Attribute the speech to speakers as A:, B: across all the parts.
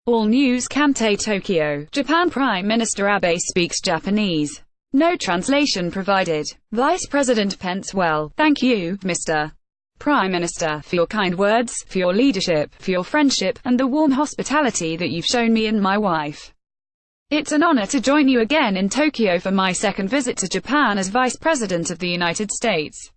A: All news Kante Tokyo. Japan Prime Minister Abe speaks Japanese. No translation provided. Vice President Pence: well, thank you, Mr. Prime Minister, for your kind words, for your leadership, for your friendship, and the warm hospitality that you've shown me and my wife. It's an honor to join you again in Tokyo for my second visit to Japan as Vice President of the United States.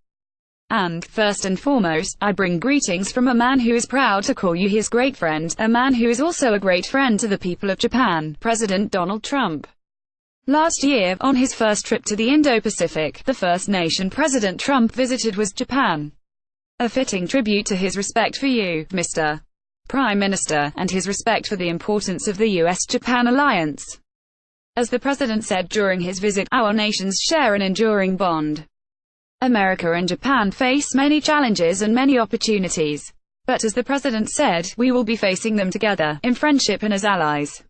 A: And, first and foremost, I bring greetings from a man who is proud to call you his great friend, a man who is also a great friend to the people of Japan, President Donald Trump. Last year, on his first trip to the Indo-Pacific, the first nation President Trump visited was Japan. A fitting tribute to his respect for you, Mr. Prime Minister, and his respect for the importance of the US-Japan alliance. As the President said during his visit, our nations share an enduring bond. America and Japan face many challenges and many opportunities. But as the President said, we will be facing them together, in friendship and as allies.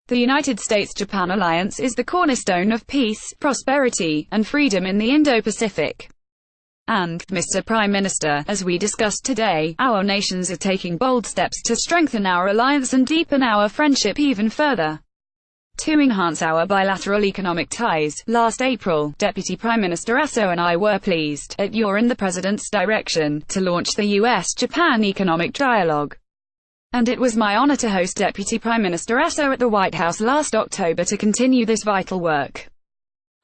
A: The United States-Japan alliance is the cornerstone of peace, prosperity, and freedom in the Indo-Pacific. And, Mr. Prime Minister, as we discussed today, our nations are taking bold steps to strengthen our alliance and deepen our friendship even further. To enhance our bilateral economic ties, last April, Deputy Prime Minister Aso and I were pleased, at your and the President's direction, to launch the US-Japan Economic Dialogue. And it was my honor to host Deputy Prime Minister Aso at the White House last October to continue this vital work.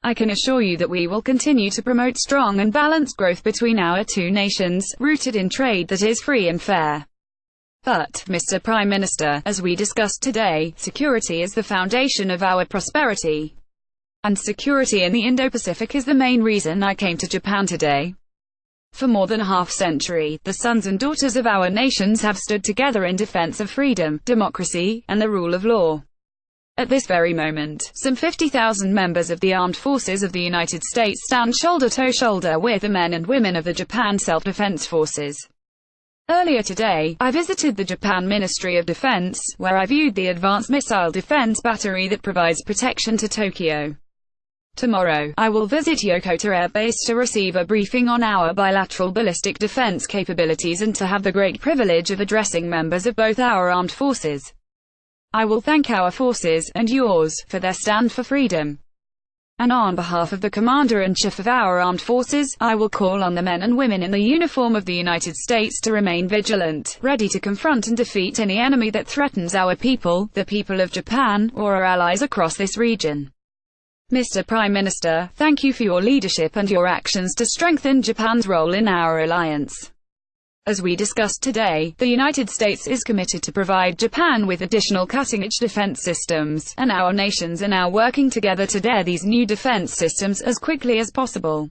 A: I can assure you that we will continue to promote strong and balanced growth between our two nations, rooted in trade that is free and fair. But, Mr. Prime Minister, as we discussed today, security is the foundation of our prosperity. And security in the Indo-Pacific is the main reason I came to Japan today. For more than a half-century, the sons and daughters of our nations have stood together in defense of freedom, democracy, and the rule of law. At this very moment, some 50,000 members of the armed forces of the United States stand shoulder to shoulder with the men and women of the Japan Self-Defense Forces. Earlier today, I visited the Japan Ministry of Defense, where I viewed the advanced missile defense battery that provides protection to Tokyo. Tomorrow, I will visit Yokota Air Base to receive a briefing on our bilateral ballistic defense capabilities and to have the great privilege of addressing members of both our armed forces. I will thank our forces, and yours, for their stand for freedom. And on behalf of the Commander-in-Chief of our armed forces, I will call on the men and women in the uniform of the United States to remain vigilant, ready to confront and defeat any enemy that threatens our people, the people of Japan, or our allies across this region. Mr. Prime Minister, thank you for your leadership and your actions to strengthen Japan's role in our alliance. As we discussed today, the United States is committed to provide Japan with additional cutting-edge defense systems, and our nations are now working together to dare these new defense systems as quickly as possible.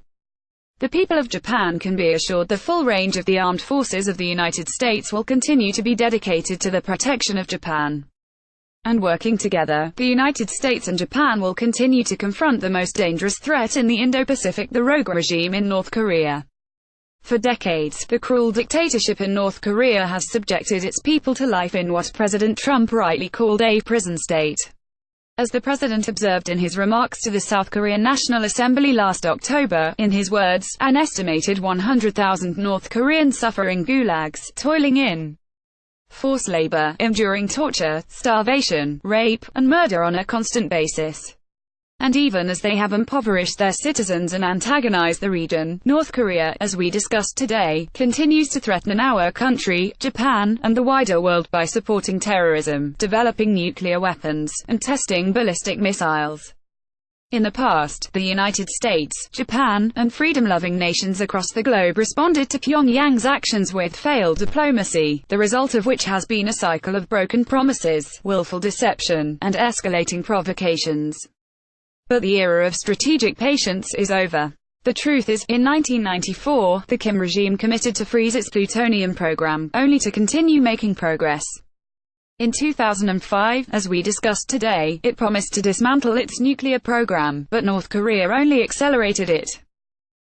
A: The people of Japan can be assured the full range of the armed forces of the United States will continue to be dedicated to the protection of Japan. And working together, the United States and Japan will continue to confront the most dangerous threat in the Indo-Pacific, the rogue regime in North Korea. For decades, the cruel dictatorship in North Korea has subjected its people to life in what President Trump rightly called a prison state. As the President observed in his remarks to the South Korean National Assembly last October, in his words, an estimated 100,000 North Koreans suffer in gulags, toiling in forced labor, enduring torture, starvation, rape, and murder on a constant basis. And even as they have impoverished their citizens and antagonized the region, North Korea, as we discussed today, continues to threaten our country, Japan, and the wider world by supporting terrorism, developing nuclear weapons, and testing ballistic missiles. In the past, the United States, Japan, and freedom-loving nations across the globe responded to Pyongyang's actions with failed diplomacy, the result of which has been a cycle of broken promises, willful deception, and escalating provocations. But the era of strategic patience is over. The truth is, in 1994, the Kim regime committed to freeze its plutonium program, only to continue making progress. In 2005, as we discussed today, it promised to dismantle its nuclear program, but North Korea only accelerated it.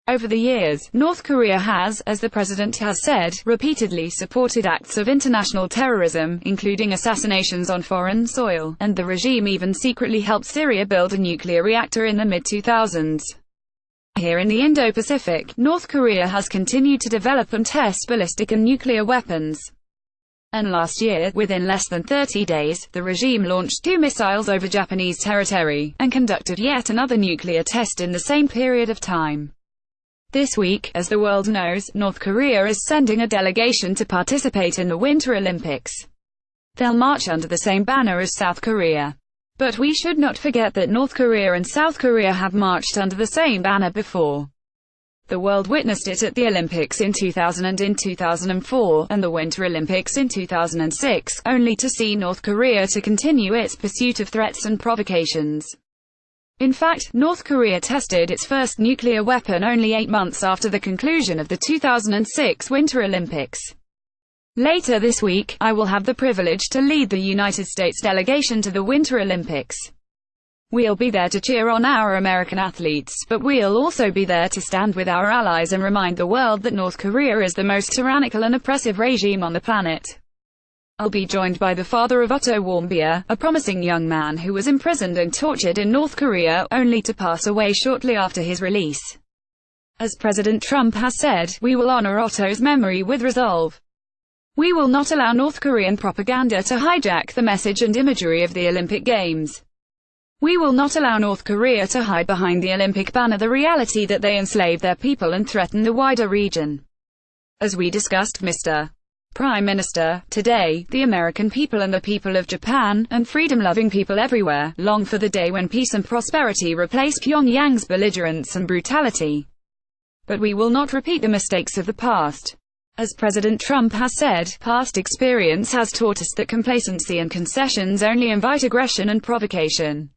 A: Over the years, North Korea has, as the President has said, repeatedly supported acts of international terrorism, including assassinations on foreign soil, and the regime even secretly helped Syria build a nuclear reactor in the mid-2000s. Here in the Indo-Pacific, North Korea has continued to develop and test ballistic and nuclear weapons. And last year, within less than 30 days, the regime launched 2 missiles over Japanese territory, and conducted yet another nuclear test in the same period of time. This week, as the world knows, North Korea is sending a delegation to participate in the Winter Olympics. They'll march under the same banner as South Korea. But we should not forget that North Korea and South Korea have marched under the same banner before. The world witnessed it at the Olympics in 2000 and in 2004, and the Winter Olympics in 2006, only to see North Korea to continue its pursuit of threats and provocations. In fact, North Korea tested its first nuclear weapon only 8 months after the conclusion of the 2006 Winter Olympics. Later this week, I will have the privilege to lead the United States delegation to the Winter Olympics. We'll be there to cheer on our American athletes, but we'll also be there to stand with our allies and remind the world that North Korea is the most tyrannical and oppressive regime on the planet. I'll be joined by the father of Otto Warmbier, a promising young man who was imprisoned and tortured in North Korea, only to pass away shortly after his release. As President Trump has said, we will honor Otto's memory with resolve. We will not allow North Korean propaganda to hijack the message and imagery of the Olympic Games. We will not allow North Korea to hide behind the Olympic banner the reality that they enslave their people and threaten the wider region. As we discussed, Mr. Prime Minister, today, the American people and the people of Japan, and freedom-loving people everywhere, long for the day when peace and prosperity replace Pyongyang's belligerence and brutality. But we will not repeat the mistakes of the past. As President Trump has said, past experience has taught us that complacency and concessions only invite aggression and provocation.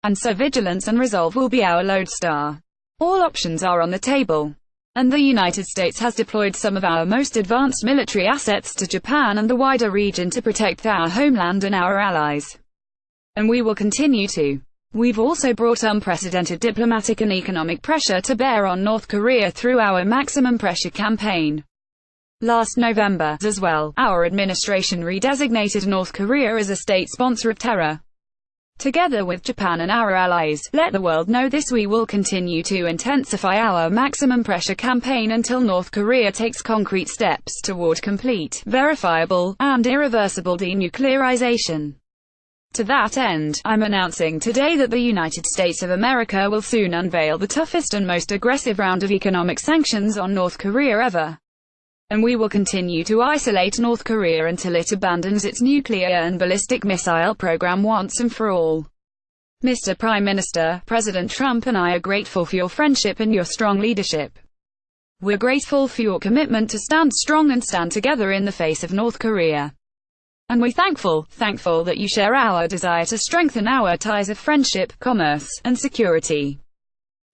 A: And so vigilance and resolve will be our lodestar. All options are on the table. And the United States has deployed some of our most advanced military assets to Japan and the wider region to protect our homeland and our allies. And we will continue to. We've also brought unprecedented diplomatic and economic pressure to bear on North Korea through our maximum pressure campaign. Last November, as well, our administration redesignated North Korea as a state sponsor of terror. Together with Japan and our allies, let the world know this. We will continue to intensify our maximum pressure campaign until North Korea takes concrete steps toward complete, verifiable, and irreversible denuclearization. To that end, I'm announcing today that the United States of America will soon unveil the toughest and most aggressive round of economic sanctions on North Korea ever. And we will continue to isolate North Korea until it abandons its nuclear and ballistic missile program once and for all. Mr. Prime Minister, President Trump and I are grateful for your friendship and your strong leadership. We're grateful for your commitment to stand strong and stand together in the face of North Korea. And we're thankful that you share our desire to strengthen our ties of friendship, commerce, and security.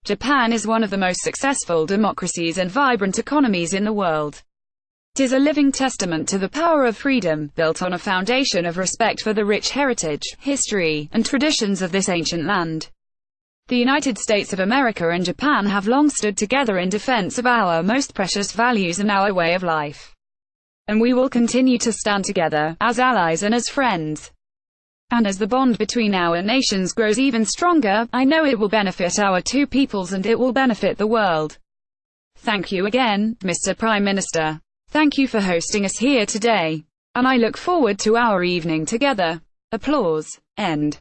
A: Japan is one of the most successful democracies and vibrant economies in the world. It is a living testament to the power of freedom, built on a foundation of respect for the rich heritage, history, and traditions of this ancient land. The United States of America and Japan have long stood together in defense of our most precious values and our way of life. And we will continue to stand together, as allies and as friends. And as the bond between our nations grows even stronger, I know it will benefit our two peoples and it will benefit the world. Thank you again, Mr. Prime Minister. Thank you for hosting us here today. And I look forward to our evening together. Applause. End.